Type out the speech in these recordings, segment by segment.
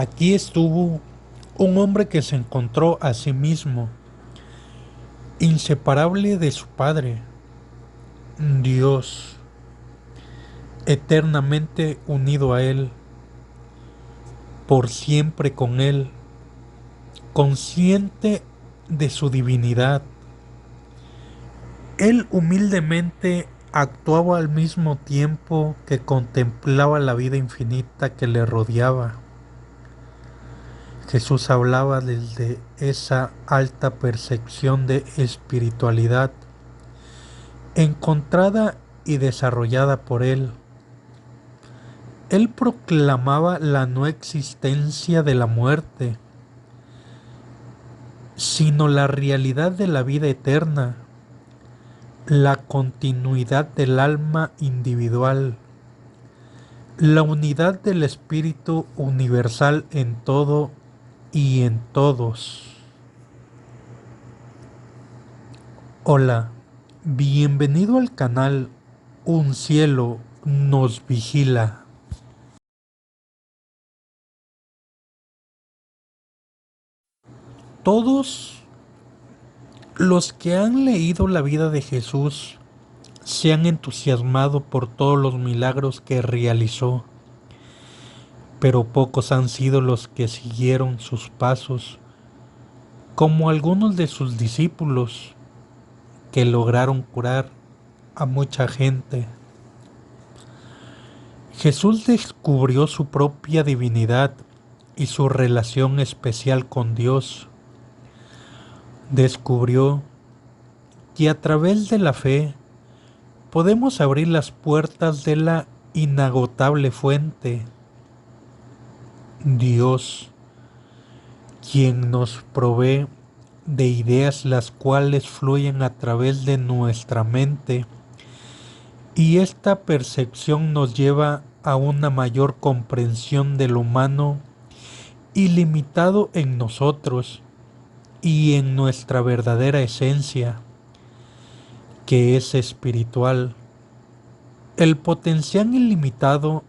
Aquí estuvo un hombre que se encontró a sí mismo, inseparable de su Padre, Dios, eternamente unido a Él, por siempre con Él, consciente de su divinidad. Él humildemente actuaba al mismo tiempo que contemplaba la vida infinita que le rodeaba. Jesús hablaba desde esa alta percepción de espiritualidad encontrada y desarrollada por él. Él proclamaba la no existencia de la muerte, sino la realidad de la vida eterna, la continuidad del alma individual, la unidad del espíritu universal en todo y en todos. Hola, bienvenido al canal Un cielo nos vigila. Todos los que han leído la vida de Jesús se han entusiasmado por todos los milagros que realizó, pero pocos han sido los que siguieron sus pasos, como algunos de sus discípulos que lograron curar a mucha gente. Jesús descubrió su propia divinidad y su relación especial con Dios. Descubrió que a través de la fe podemos abrir las puertas de la inagotable fuente, Dios, quien nos provee de ideas las cuales fluyen a través de nuestra mente, y esta percepción nos lleva a una mayor comprensión de lo humano ilimitado en nosotros y en nuestra verdadera esencia, que es espiritual. El potencial ilimitado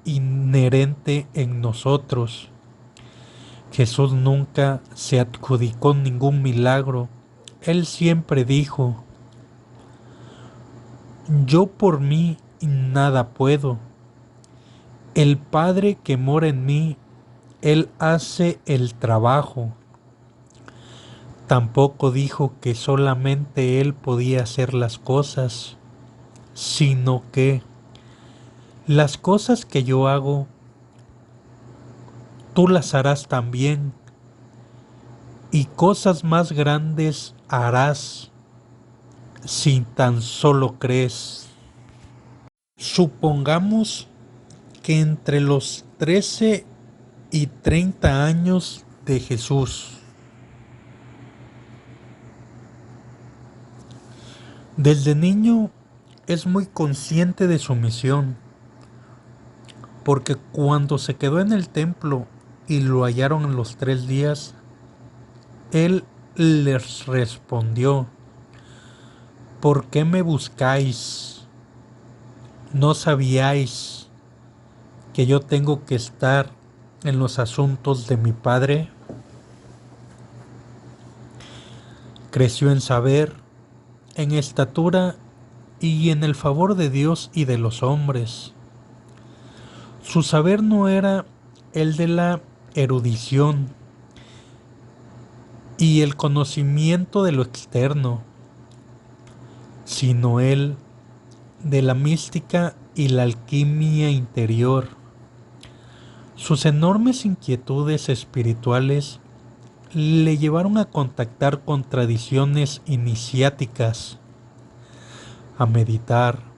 inherente en nosotros. Jesús nunca se adjudicó ningún milagro. Él siempre dijo: yo por mí nada puedo. El Padre que mora en mí, Él hace el trabajo. Tampoco dijo que solamente Él podía hacer las cosas, sino que las cosas que yo hago, tú las harás también, y cosas más grandes harás si tan solo crees. Supongamos que entre los 13 y 30 años de Jesús, desde niño es muy consciente de su misión, porque cuando se quedó en el templo y lo hallaron en los 3 días, él les respondió: ¿por qué me buscáis? ¿No sabíais que yo tengo que estar en los asuntos de mi Padre? Creció en saber, en estatura y en el favor de Dios y de los hombres. Su saber no era el de la erudición y el conocimiento de lo externo, sino el de la mística y la alquimia interior. Sus enormes inquietudes espirituales le llevaron a contactar con tradiciones iniciáticas, a meditar,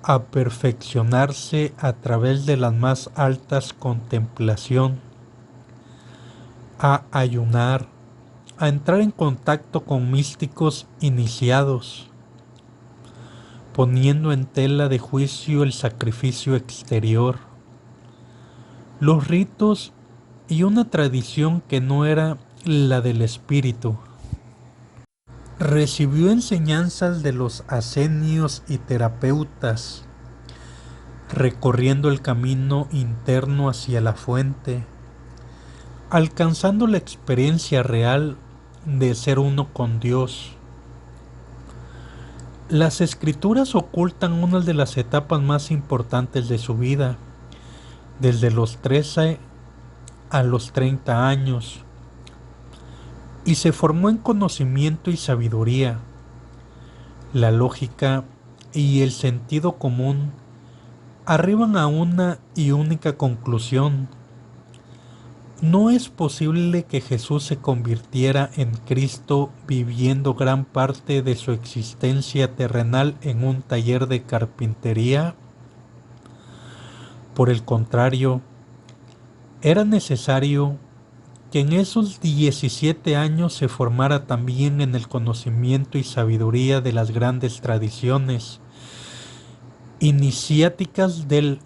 a perfeccionarse a través de las más altas contemplación, a ayunar, a entrar en contacto con místicos iniciados, poniendo en tela de juicio el sacrificio exterior, los ritos y una tradición que no era la del espíritu. Recibió enseñanzas de los asenios y terapeutas, recorriendo el camino interno hacia la fuente, alcanzando la experiencia real de ser uno con Dios. Las escrituras ocultan una de las etapas más importantes de su vida, desde los 13 a los 30 años, y se formó en conocimiento y sabiduría. La lógica y el sentido común arriban a una y única conclusión: no es posible que Jesús se convirtiera en Cristo viviendo gran parte de su existencia terrenal en un taller de carpintería. Por el contrario, era necesario que en esos 17 años se formara también en el conocimiento y sabiduría de las grandes tradiciones iniciáticas del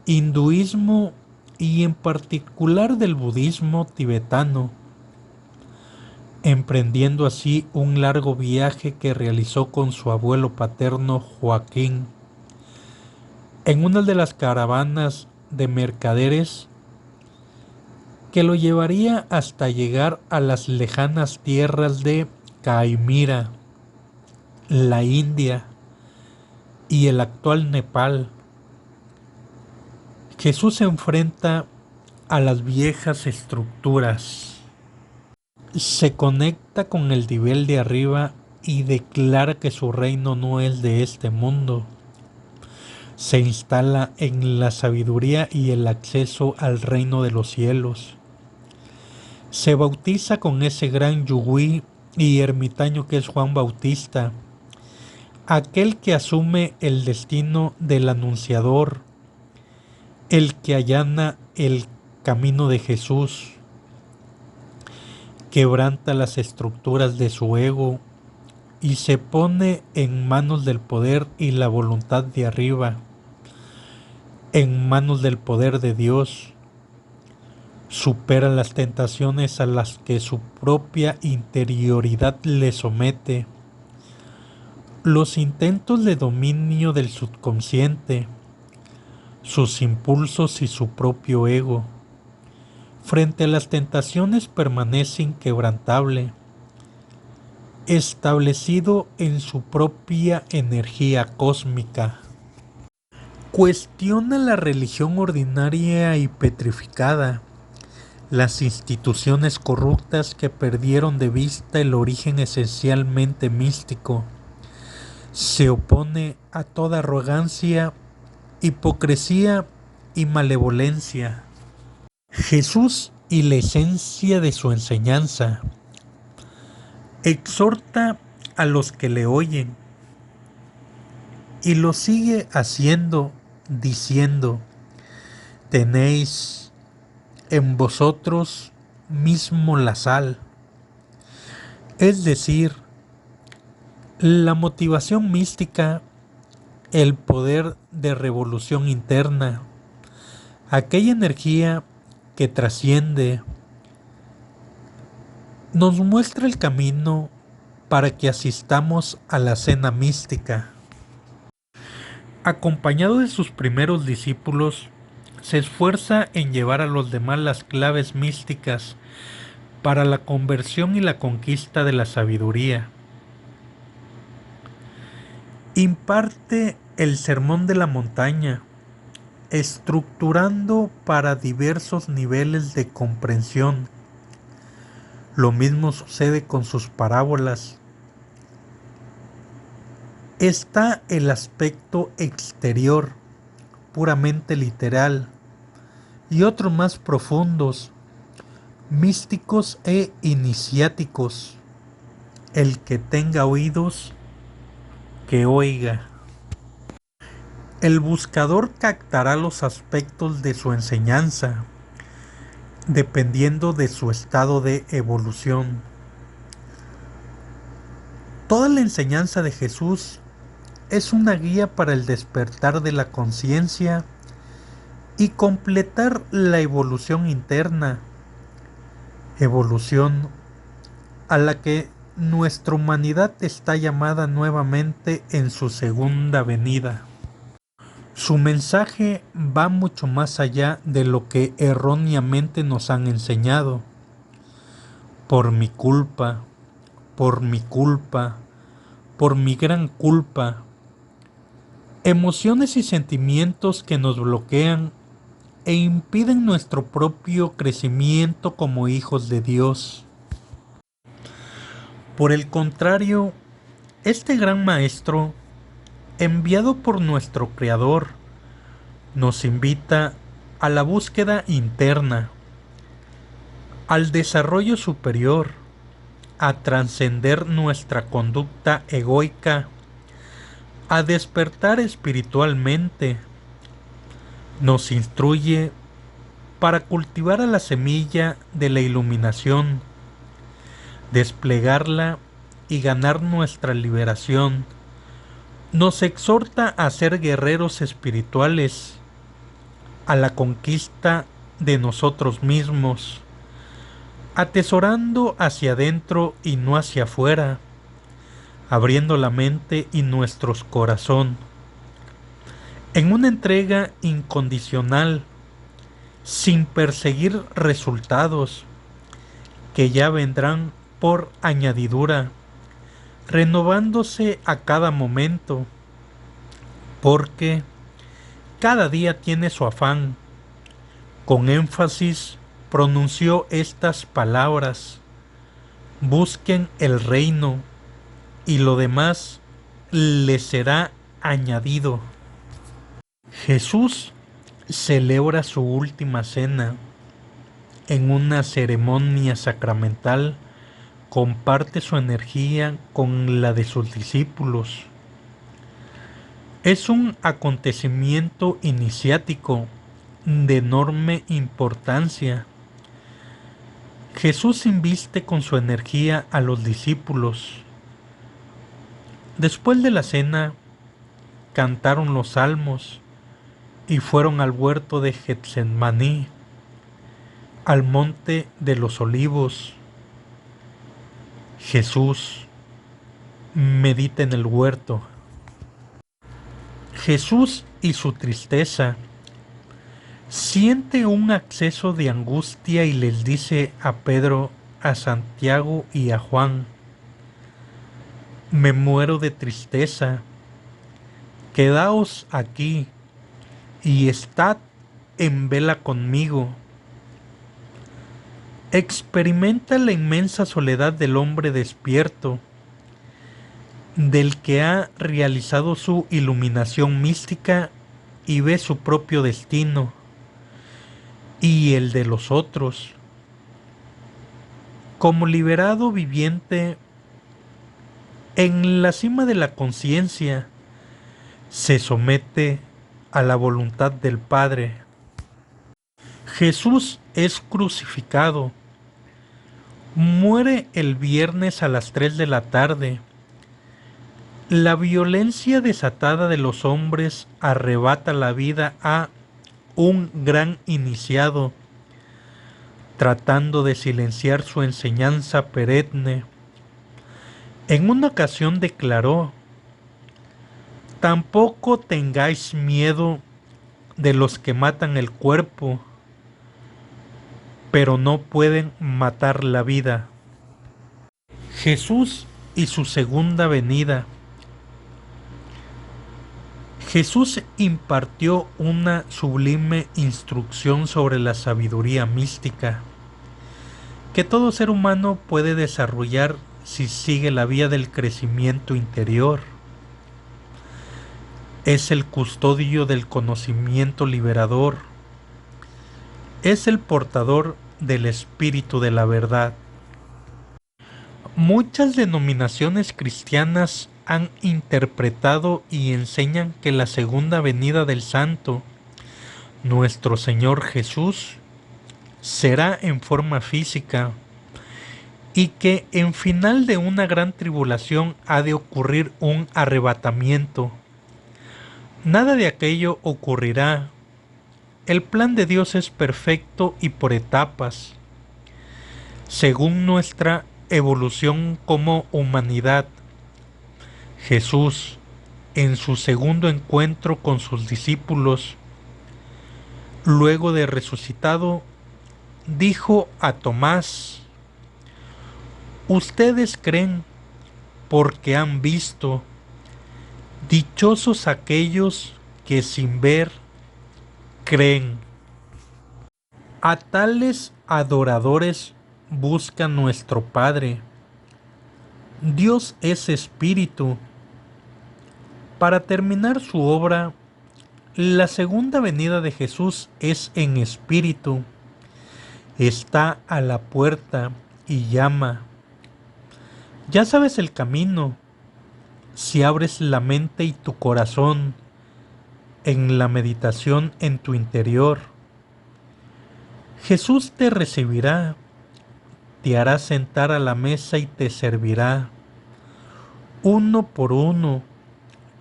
hinduismo y en particular del budismo tibetano, emprendiendo así un largo viaje que realizó con su abuelo paterno Joaquín en una de las caravanas de mercaderes que lo llevaría hasta llegar a las lejanas tierras de Caimira, la India y el actual Nepal. Jesús se enfrenta a las viejas estructuras, se conecta con el nivel de arriba y declara que su reino no es de este mundo. Se instala en la sabiduría y el acceso al reino de los cielos. Se bautiza con ese gran yogui y ermitaño que es Juan Bautista, aquel que asume el destino del anunciador, el que allana el camino de Jesús, quebranta las estructuras de su ego y se pone en manos del poder y la voluntad de arriba, en manos del poder de Dios. Supera las tentaciones a las que su propia interioridad le somete, los intentos de dominio del subconsciente, sus impulsos y su propio ego. Frente a las tentaciones permanece inquebrantable, establecido en su propia energía cósmica. Cuestiona la religión ordinaria y petrificada, las instituciones corruptas que perdieron de vista el origen esencialmente místico. Se opone a toda arrogancia, hipocresía y malevolencia. Jesús y la esencia de su enseñanza. Exhorta a los que le oyen y lo sigue haciendo, diciendo: tenéis en vosotros mismo la sal, es decir, la motivación mística, el poder de revolución interna, aquella energía que trasciende, nos muestra el camino para que asistamos a la cena mística. Acompañado de sus primeros discípulos, se esfuerza en llevar a los demás las claves místicas para la conversión y la conquista de la sabiduría. Imparte el Sermón de la Montaña, estructurando para diversos niveles de comprensión. Lo mismo sucede con sus parábolas. Está el aspecto exterior, puramente literal, y otros más profundos, místicos e iniciáticos. El que tenga oídos, que oiga. El buscador captará los aspectos de su enseñanza, dependiendo de su estado de evolución. Toda la enseñanza de Jesús es una guía para el despertar de la conciencia y completar la evolución interna, evolución a la que nuestra humanidad está llamada nuevamente en su segunda venida. Su mensaje va mucho más allá de lo que erróneamente nos han enseñado. Por mi culpa, por mi culpa, por mi gran culpa. Emociones y sentimientos que nos bloquean e impiden nuestro propio crecimiento como hijos de Dios. Por el contrario, este gran maestro, enviado por nuestro Creador, nos invita a la búsqueda interna, al desarrollo superior, a trascender nuestra conducta egoica, a despertar espiritualmente. Nos instruye para cultivar a la semilla de la iluminación, desplegarla y ganar nuestra liberación. Nos exhorta a ser guerreros espirituales, a la conquista de nosotros mismos, atesorando hacia adentro y no hacia afuera, abriendo la mente y nuestros corazón, en una entrega incondicional, sin perseguir resultados que ya vendrán por añadidura, renovándose a cada momento, porque cada día tiene su afán. Con énfasis pronunció estas palabras: busquen el reino y lo demás les será añadido. Jesús celebra su última cena. En una ceremonia sacramental comparte su energía con la de sus discípulos. Es un acontecimiento iniciático de enorme importancia. Jesús inviste con su energía a los discípulos. Después de la cena, cantaron los salmos y fueron al huerto de Getsemaní, al monte de los olivos. Jesús medita en el huerto. Jesús y su tristeza. Siente un acceso de angustia y les dice a Pedro, a Santiago y a Juan: me muero de tristeza, quedaos aquí y estad en vela conmigo. Experimenta la inmensa soledad del hombre despierto, del que ha realizado su iluminación mística y ve su propio destino y el de los otros. Como liberado viviente, en la cima de la conciencia, se somete a la voluntad del Padre. Jesús es crucificado. Muere el viernes a las 3 de la tarde. La violencia desatada de los hombres arrebata la vida a un gran iniciado, tratando de silenciar su enseñanza perenne. En una ocasión declaró: tampoco tengáis miedo de los que matan el cuerpo, pero no pueden matar la vida. Jesús y su segunda venida. Jesús impartió una sublime instrucción sobre la sabiduría mística, que todo ser humano puede desarrollar si sigue la vía del crecimiento interior. Es el custodio del conocimiento liberador. Es el portador del espíritu de la verdad. Muchas denominaciones cristianas han interpretado y enseñan que la segunda venida del Santo, nuestro Señor Jesús, será en forma física y que en final de una gran tribulación ha de ocurrir un arrebatamiento. Nada de aquello ocurrirá. El plan de Dios es perfecto y por etapas, según nuestra evolución como humanidad. Jesús, en su segundo encuentro con sus discípulos, luego de resucitado, dijo a Tomás: ustedes creen porque han visto, dichosos aquellos que sin ver creen. A tales adoradores busca nuestro Padre. Dios es espíritu. Para terminar su obra, la segunda venida de Jesús es en espíritu. Está a la puerta y llama. Ya sabes el camino. Si abres la mente y tu corazón en la meditación en tu interior, Jesús te recibirá, te hará sentar a la mesa y te servirá, uno por uno,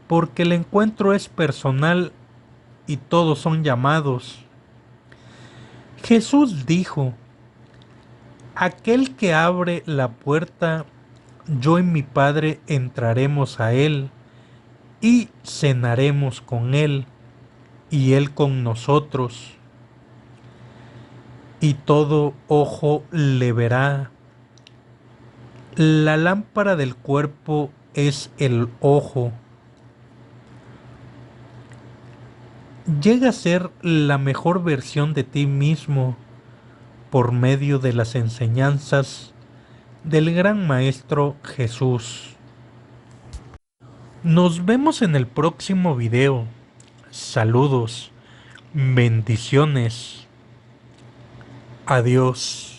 porque el encuentro es personal y todos son llamados. Jesús dijo: aquel que abre la puerta, yo y mi Padre entraremos a él y cenaremos con él y él con nosotros. Y todo ojo le verá. La lámpara del cuerpo es el ojo. Llega a ser la mejor versión de ti mismo por medio de las enseñanzas del gran Maestro Jesús. Nos vemos en el próximo video. Saludos, bendiciones. Adiós.